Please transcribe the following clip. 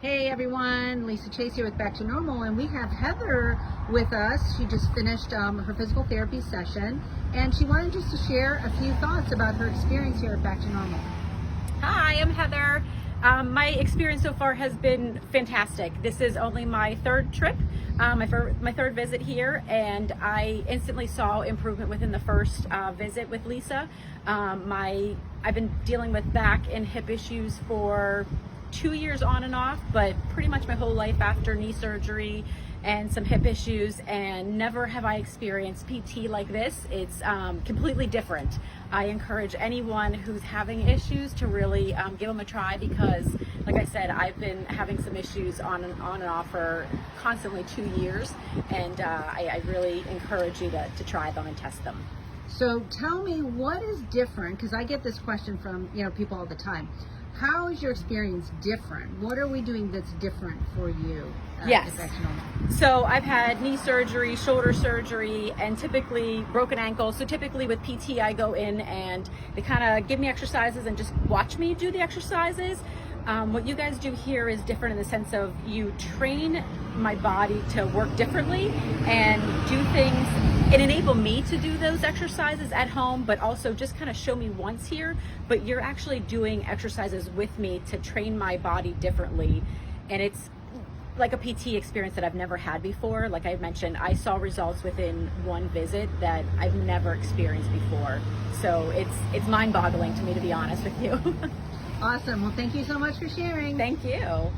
Hey everyone, Lisa Chase here with Back to Normal, and we have Heather with us. She just finished her physical therapy session, and she wanted just to share a few thoughts about her experience here at Back to Normal. Hi, I'm Heather. My experience so far has been fantastic. This is only my third trip, my third visit here, and I instantly saw improvement within the first visit with Lisa. I've been dealing with back and hip issues for 2 years on and off, but pretty much my whole life after knee surgery and some hip issues, and never have I experienced PT like this. It's completely different. I encourage anyone who's having issues to really give them a try, because like I said, I've been having some issues on and off for constantly 2 years, and I really encourage you to try them and test them. So tell me, what is different? Because I get this question from people all the time. How is your experience different? What are we doing that's different for you? Yes. At Back to Normal? So I've had knee surgery, shoulder surgery, and typically broken ankles. So typically with PT, I go in and they kind of give me exercises and just watch me do the exercises. What you guys do here is different in the sense of you train my body to work differently and do things and enable me to do those exercises at home, but also just kind of show me once here, but you're actually doing exercises with me to train my body differently. And it's like a PT experience that I've never had before. Like I mentioned, I saw results within one visit that I've never experienced before. So it's mind-boggling to me, to be honest with you. Awesome. Well, thank you so much for sharing. Thank you.